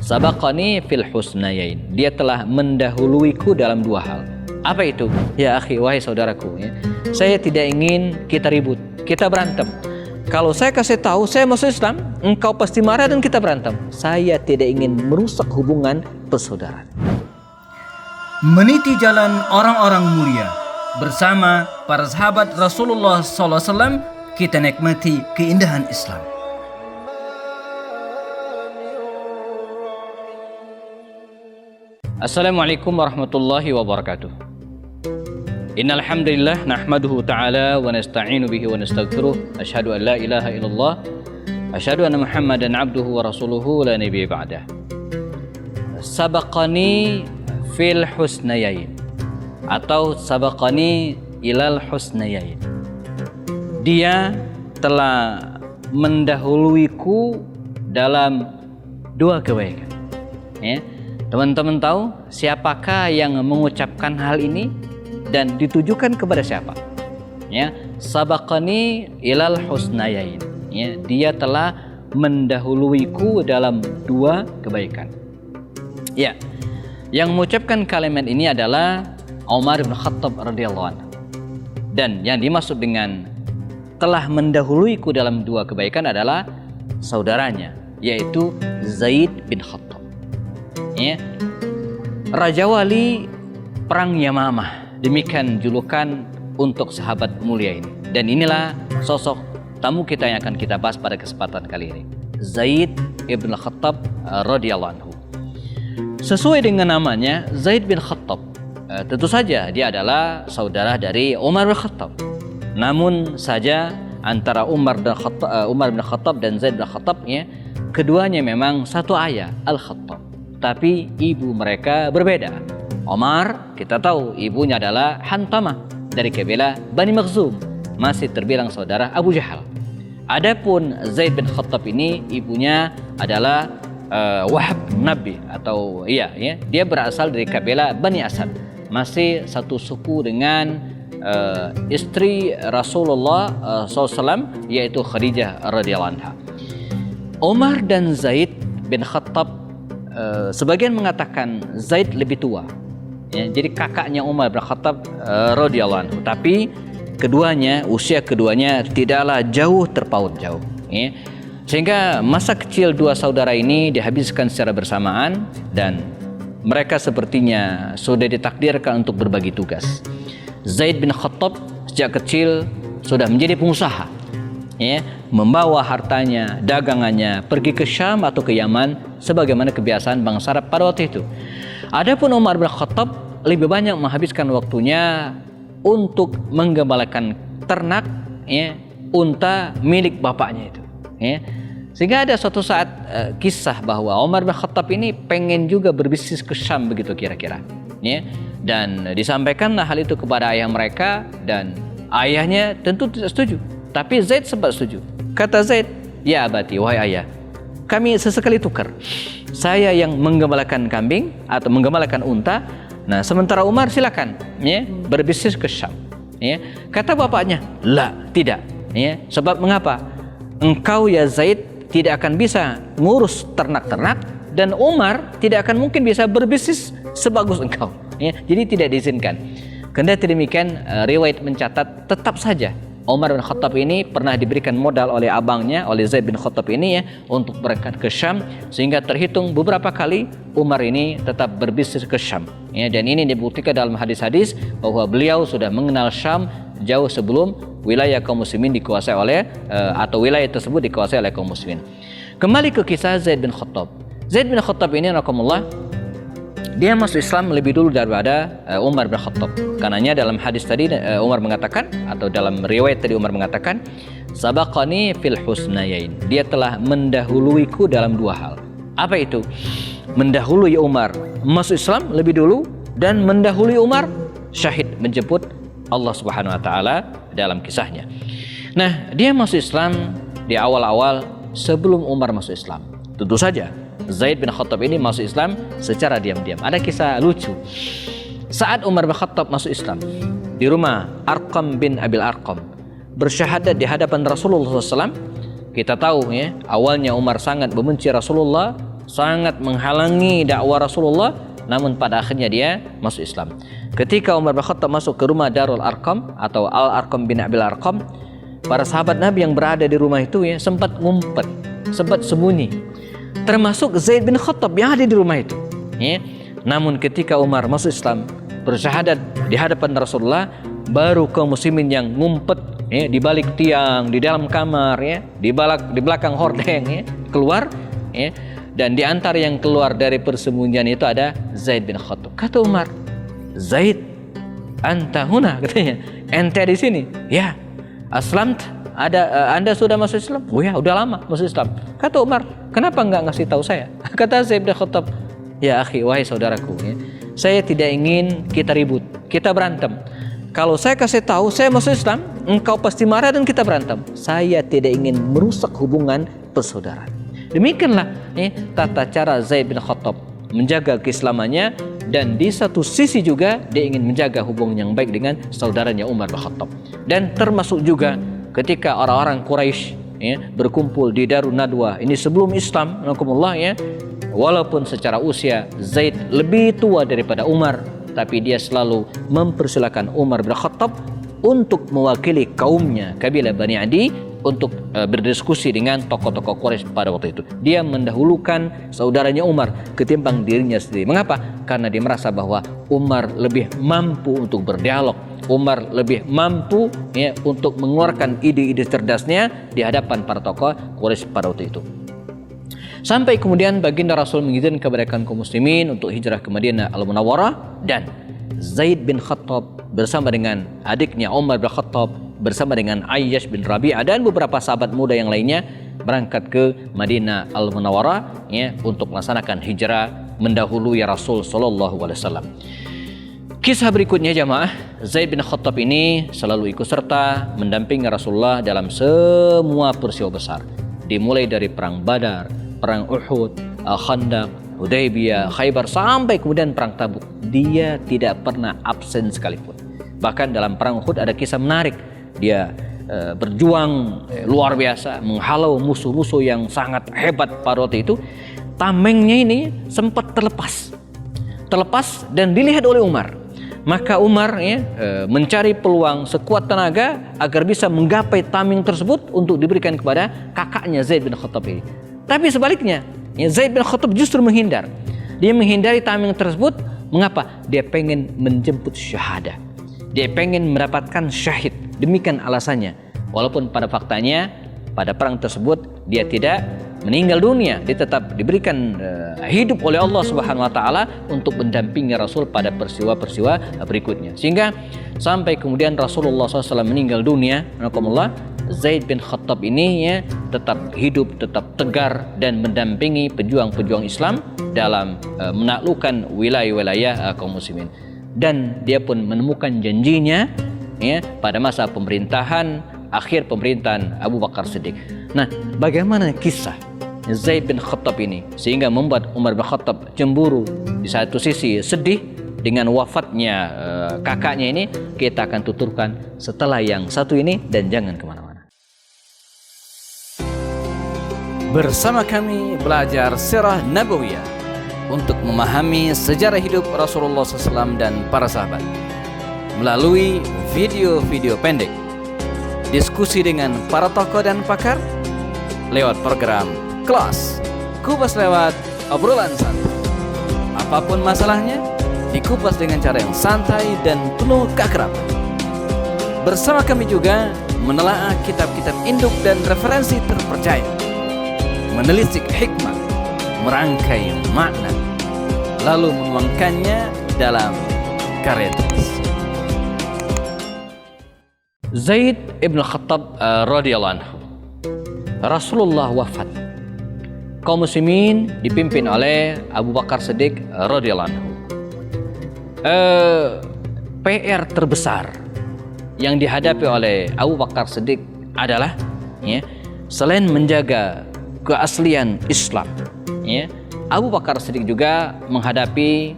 Sabaqani fil husnayain. Dia telah mendahuluiku dalam dua hal. Apa itu? Ya akhi, wahai saudaraku, ya. Saya tidak ingin kita ribut, kita berantem. Kalau saya kasih tahu saya masuk Islam, engkau pasti marah dan kita berantem. Saya tidak ingin merusak hubungan persaudaraan. Meniti jalan orang-orang mulia bersama para sahabat Rasulullah SAW, kita nikmati keindahan Islam. Assalamualaikum warahmatullahi wabarakatuh. Innal hamdalillah nahmaduhu ta'ala wa nasta'inu bihi wa nastaghfiruh. Asyhadu an la ilaha illallah, asyhadu anna Muhammadan abduhu wa rasuluhu la nabiyya ba'dah. Sabaqani fil husnayain atau sabaqani ilal husnayain. Dia telah mendahuluiku dalam dua kebaikan. Ya. Teman-teman tahu siapakah yang mengucapkan hal ini dan ditujukan kepada siapa? Ya, sabaqani ilal husnayain. Ya, dia telah mendahuluiku dalam dua kebaikan. Ya, yang mengucapkan kalimat ini adalah Umar bin Khattab radhiyallahu anhu. Dan yang dimaksud dengan telah mendahuluiku dalam dua kebaikan adalah saudaranya, yaitu Zaid bin Khattab. Ya. Raja Wali Perang Yamamah, demikian julukan untuk sahabat mulia ini. Dan inilah sosok tamu kita yang akan kita bahas pada kesempatan kali ini, Zaid bin Khattab radhiyallahu anhu. Sesuai dengan namanya, Zaid bin Khattab, tentu saja dia adalah saudara dari Umar bin Khattab. Namun saja antara Umar bin Khattab dan Zaid bin Khattab, ya, keduanya memang satu ayah, Al-Khattab. Tapi ibu mereka berbeda. Omar, kita tahu ibunya adalah Hantamah dari kabilah Bani Makhzum, masih terbilang saudara Abu Jahal. Adapun Zaid bin Khattab ini ibunya adalah Wahab Nabi atau dia berasal dari kabilah Bani Asad, masih satu suku dengan istri Rasulullah SAW, yaitu Khadijah radhiyallahu anha. Umar dan Zaid bin Khattab, sebagian mengatakan Zaid lebih tua, ya, jadi kakaknya Umar bin Khattab radhiyallahu anhu. Tapi usia keduanya tidaklah jauh terpaut jauh, ya. Sehingga masa kecil dua saudara ini dihabiskan secara bersamaan dan mereka sepertinya sudah ditakdirkan untuk berbagi tugas. Zaid bin Khattab sejak kecil sudah menjadi pengusaha, ya, membawa hartanya, dagangannya pergi ke Syam atau ke Yaman sebagaimana kebiasaan bangsa Arab pada waktu itu. Adapun Umar bin Khattab lebih banyak menghabiskan waktunya untuk menggembalakan ternak, ya, unta milik bapaknya itu, ya. Sehingga ada suatu saat kisah bahwa Umar bin Khattab ini pengen juga berbisnis ke Syam begitu kira-kira, ya. Dan disampaikanlah hal itu kepada ayah mereka dan ayahnya tentu tidak setuju. Tapi Zaid sempat setuju. Kata Zaid, "Ya abati, wahai ayah, kami sesekali tukar. Saya yang menggembalakan kambing atau menggembalakan unta. Nah, sementara Umar silakan, ya, berbisnis ke Syam." Ya. Kata bapaknya, "La, tidak." Ya. Sebab mengapa? Engkau ya Zaid tidak akan bisa ngurus ternak-ternak dan Umar tidak akan mungkin bisa berbisnis sebagus engkau. Ya. Jadi tidak diizinkan. Kendati demikian, riwayat mencatat tetap saja Umar bin Khattab ini pernah diberikan modal oleh abangnya, oleh Zaid bin Khattab ini, ya, untuk berangkat ke Syam, sehingga terhitung beberapa kali Umar ini tetap berbisnis ke Syam, ya. Dan ini dibuktikan dalam hadis-hadis bahwa beliau sudah mengenal Syam jauh sebelum wilayah kaum muslimin dikuasai oleh atau wilayah tersebut dikuasai oleh kaum muslimin. Kembali ke kisah Zaid bin Khattab. Zaid bin Khattab ini rahimakumullah, dia masuk Islam lebih dulu daripada Umar bin Khattab. Karenanya dalam hadis tadi Umar mengatakan, atau dalam riwayat tadi Umar mengatakan, sabaqani fil husnayain. Dia telah mendahuluiku dalam dua hal. Apa itu? Mendahului Umar masuk Islam lebih dulu dan mendahului Umar syahid menjemput Allah Subhanahu wa taala dalam kisahnya. Nah, dia masuk Islam di awal-awal sebelum Umar masuk Islam. Tentu saja Zaid bin Khattab ini masuk Islam secara diam-diam. Ada kisah lucu. Saat Umar bin Khattab masuk Islam di rumah Arqam bin Abil Arqam, bersyahadat di hadapan Rasulullah SAW. Kita tahu, ya, awalnya Umar sangat membenci Rasulullah sangat menghalangi dakwah Rasulullah, namun pada akhirnya dia masuk Islam. Ketika Umar bin Khattab masuk ke rumah Darul Arqam atau Al-Arqam bin Abil Arqam, para sahabat Nabi yang berada di rumah itu ya sempat ngumpet, sempat sembunyi, termasuk Zaid bin Khattab yang ada di rumah itu ya. Namun ketika Umar masuk Islam, bersyahadat di hadapan Rasulullah, baru kaum muslimin yang ngumpet ya, di balik tiang, di dalam kamar ya, di belakang hordeng ya, keluar ya. Dan di antara yang keluar dari persembunyian itu ada Zaid bin Khattab. Kata Umar, "Zaid, anta huna," katanya, "ente di sini." "Ya." "Aslamt, anda sudah masuk Islam?" "Oh ya, udah lama masuk Islam." Kata Umar, "Kenapa enggak ngasih tahu saya?" Kata Zaid bin Khattab, "Ya akhi, wahai saudaraku ya, saya tidak ingin kita ribut, kita berantem. Kalau saya kasih tahu saya masuk Islam, engkau pasti marah dan kita berantem. Saya tidak ingin merusak hubungan persaudaraan." Demikianlah tata cara Zaid bin Khattab menjaga keislamannya, dan di satu sisi juga dia ingin menjaga hubungan yang baik dengan saudaranya Umar bin Khattab. Dan termasuk juga ketika orang-orang Quraisy ya, berkumpul di Darun Nadwa ini sebelum Islam, nakumullah ya, walaupun secara usia Zaid lebih tua daripada Umar, tapi dia selalu mempersilakan Umar bin Khattab untuk mewakili kaumnya kabilah Bani Adi untuk berdiskusi dengan tokoh-tokoh Quraisy pada waktu itu. Dia mendahulukan saudaranya Umar ketimbang dirinya sendiri. Mengapa? Karena dia merasa bahwa Umar lebih mampu untuk berdialog, Umar lebih mampu ya, untuk mengeluarkan ide-ide cerdasnya di hadapan para tokoh Quraisy pada waktu itu. Sampai kemudian baginda Rasul mengizinkan kepada kaum muslimin untuk hijrah ke Madinah Al-Munawwarah, dan Zaid bin Khattab bersama dengan adiknya Umar bin Khattab, bersama dengan Ayyash bin Rabi'ah dan beberapa sahabat muda yang lainnya berangkat ke Madinah Al-Munawwarah ya, untuk melaksanakan hijrah mendahului Rasul sallallahu alaihi wasallam. Kisah berikutnya jamaah, Zaid bin Khattab ini selalu ikut serta mendampingi Rasulullah dalam semua peristiwa besar, dimulai dari perang Badar, perang Uhud, Khandaq, Hudaybiyah, Khaybar, sampai kemudian perang Tabuk. Dia tidak pernah absen sekalipun. Bahkan dalam perang Uhud ada kisah menarik. Dia berjuang luar biasa, menghalau musuh-musuh yang sangat hebat pada waktu itu. Tamengnya ini sempat terlepas dan dilihat oleh Umar. Maka Umar ya, mencari peluang sekuat tenaga agar bisa menggapai tameng tersebut untuk diberikan kepada kakaknya Zaid bin Khattab ini. Tapi sebaliknya, ya, Zaid bin Khattab justru menghindar. Dia menghindari tameng tersebut. Mengapa? Dia pengen menjemput syahadah. Dia pengen mendapatkan syahid. Demikian alasannya. Walaupun pada faktanya pada perang tersebut dia tidak meninggal dunia, dia tetap diberikan hidup oleh Allah Subhanahu wa taala untuk mendampingi Rasul pada peristiwa-peristiwa berikutnya. Sehingga sampai kemudian Rasulullah SAW meninggal dunia, Zaid bin Khattab ini ya, tetap hidup, tetap tegar dan mendampingi pejuang-pejuang Islam dalam menaklukkan wilayah-wilayah kaum muslimin. Dan dia pun menemukan janjinya ya, pada masa akhir pemerintahan Abu Bakar Siddiq. Nah, bagaimana kisah Zaid bin Khattab ini sehingga membuat Umar bin Khattab cemburu, di satu sisi sedih dengan wafatnya kakaknya ini? Kita akan tuturkan setelah yang satu ini, dan jangan kemana-mana. Bersama kami belajar Sirah Nabawiyah untuk memahami sejarah hidup Rasulullah SAW dan para sahabat melalui video-video pendek, diskusi dengan para tokoh dan pakar lewat program Kelas Kupas lewat obrolan santai. Apapun masalahnya dikupas dengan cara yang santai dan penuh keakraban. Bersama kami juga menelaah kitab-kitab induk dan referensi terpercaya, menelisik hikmah, merangkai makna, lalu menuangkannya dalam karya tulis. Zaid ibn Khattab radhiyallahu anhu. Rasulullah wafat. Kaum muslimin dipimpin oleh Abu Bakar Siddiq radhiyallahu anhu. PR terbesar yang dihadapi oleh Abu Bakar Siddiq adalah ya, selain menjaga keaslian Islam, ya, Abu Bakar Siddiq juga menghadapi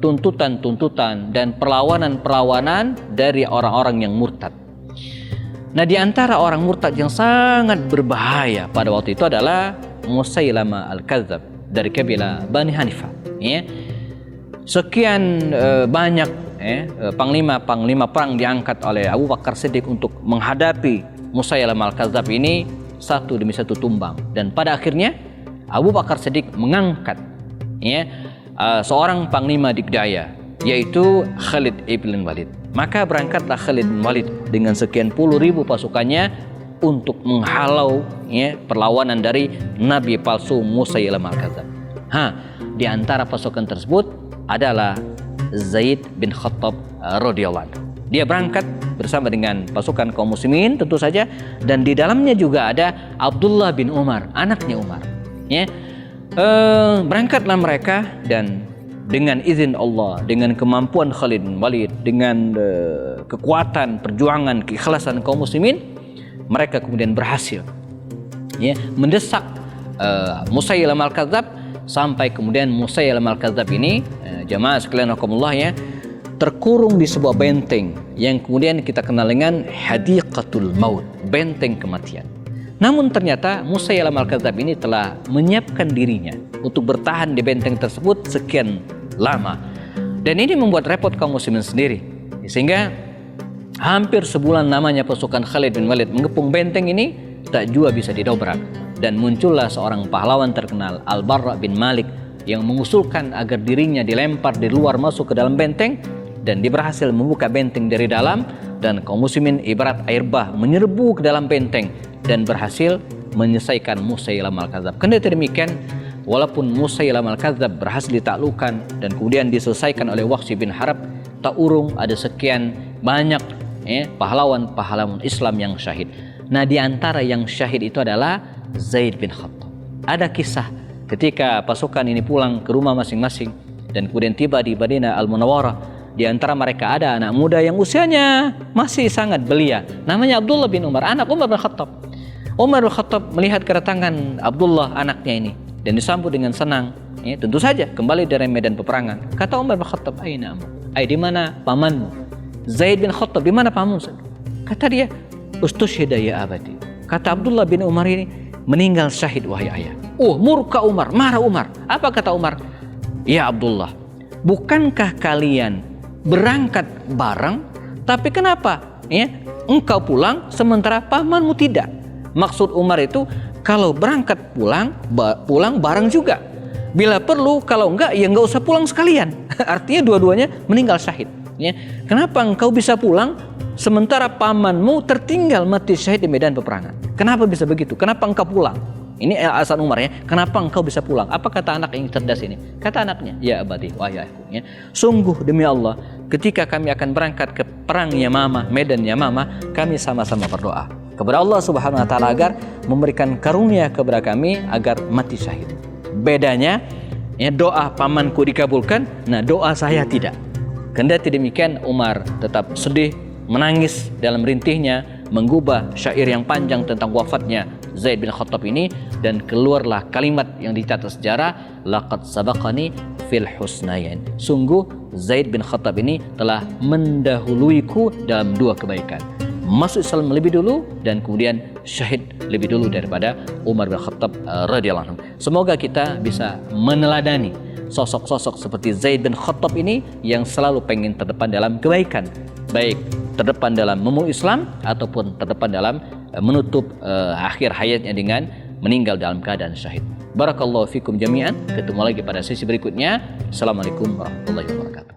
tuntutan-tuntutan dan perlawanan-perlawanan dari orang-orang yang murtad. Nah, di antara orang murtad yang sangat berbahaya pada waktu itu adalah Musailamah al-Kadzab dari kabilah Bani Hanifah. Ya. Sekian banyak panglima-panglima perang diangkat oleh Abu Bakar Siddiq untuk menghadapi Musailamah al-Kadzdzab ini satu demi satu tumbang, dan pada akhirnya Abu Bakar Siddiq mengangkat seorang panglima dikdaya, yaitu Khalid ibn Walid. Maka berangkatlah Khalid bin Walid dengan sekian puluh ribu pasukannya untuk menghalau perlawanan dari Nabi palsu Musailamah al-Kadzdzab. Di antara pasukan tersebut adalah Zaid bin Khattab radhiyallahu anhu. Dia berangkat bersama dengan pasukan kaum muslimin tentu saja, dan di dalamnya juga ada Abdullah bin Umar, anaknya Umar. Berangkatlah mereka, dan dengan izin Allah, dengan kemampuan Khalid bin Walid, dengan kekuatan perjuangan keikhlasan kaum muslimin, mereka kemudian berhasil mendesak Musailamah al-Kadzdzab, sampai kemudian Musailamah al-Kadzdzab ini jamaah sekalian rahimakumullah terkurung di sebuah benteng yang kemudian kita kenal dengan Hadiqatul Maut, benteng kematian. Namun ternyata Musailamah al-Kadzdzab ini telah menyiapkan dirinya untuk bertahan di benteng tersebut sekian lama, dan ini membuat repot kaum muslimin sendiri, sehingga hampir sebulan namanya pasukan Khalid bin Walid mengepung benteng ini tak jua bisa didobrak, dan muncullah seorang pahlawan terkenal Al-Barra bin Malik yang mengusulkan agar dirinya dilempar dari luar masuk ke dalam benteng, dan dia berhasil membuka benteng dari dalam, dan kaum muslimin ibarat air bah menyerbu ke dalam benteng dan berhasil menyelesaikan Musailamah al-Kadzdzab. Kendati demikian, walaupun Musailamah al-Kadzdzab berhasil ditaklukkan dan kemudian diselesaikan oleh Wahsy bin Harb, tak urung ada sekian banyak pahlawan-pahlawan Islam yang syahid. Nah, di antara yang syahid itu adalah Zaid bin Khattab. Ada kisah ketika pasukan ini pulang ke rumah masing-masing dan kemudian tiba di Madinah Al-Munawwarah. Di antara mereka ada anak muda yang usianya masih sangat belia, namanya Abdullah bin Umar, anak Umar bin Khattab. Umar bin Khattab melihat kedatangan Abdullah anaknya ini dan disambut dengan senang. Tentu saja kembali dari medan peperangan. Kata Umar bin Khattab, "Aina amu?" Di mana pamanmu? Zaid bin Khattab, di mana pamanmu? Kata dia, "Ustushhida ya abadi." Kata Abdullah bin Umar ini, meninggal syahid wahai ayah. Murka Umar, marah Umar. Apa kata Umar? "Ya Abdullah, bukankah kalian berangkat bareng, tapi kenapa engkau pulang sementara pamanmu tidak?" Maksud Umar itu, kalau berangkat pulang bareng juga. Bila perlu, kalau enggak ya enggak usah pulang sekalian. Artinya dua-duanya meninggal syahid. Kenapa engkau bisa pulang sementara pamanmu tertinggal mati syahid di medan peperangan? Kenapa bisa begitu? Kenapa engkau pulang? Ini alasan Umar kenapa engkau bisa pulang? Apa kata anak yang cerdas ini? Kata anaknya, "Ya abadi, wahai ayahku, sungguh demi Allah, ketika kami akan berangkat ke perang Yamamah, medan Yamamah, kami sama-sama berdoa kepada Allah Subhanahu wa taala agar memberikan karunia kepada kami agar mati syahid. Bedanya doa pamanku dikabulkan, nah doa saya tidak." Kendati demikian, Umar tetap sedih, menangis dalam rintihnya, menggubah syair yang panjang tentang wafatnya Zaid bin Khattab ini, dan keluarlah kalimat yang dicatat sejarah, "Laqad sabaqani fil husnayain." Sungguh Zaid bin Khattab ini telah mendahuluiku dalam dua kebaikan. Masuk Islam lebih dulu dan kemudian syahid lebih dulu daripada Umar bin Khattab radhiyallahu anhu. Semoga kita bisa meneladani sosok-sosok seperti Zaid bin Khattab ini yang selalu pengen terdepan dalam kebaikan, baik terdepan dalam memulai Islam ataupun terdepan dalam menutup akhir hayatnya dengan meninggal dalam keadaan syahid. Barakallahu fikum jami'an. Ketemu lagi pada sesi berikutnya. Assalamualaikum warahmatullahi wabarakatuh.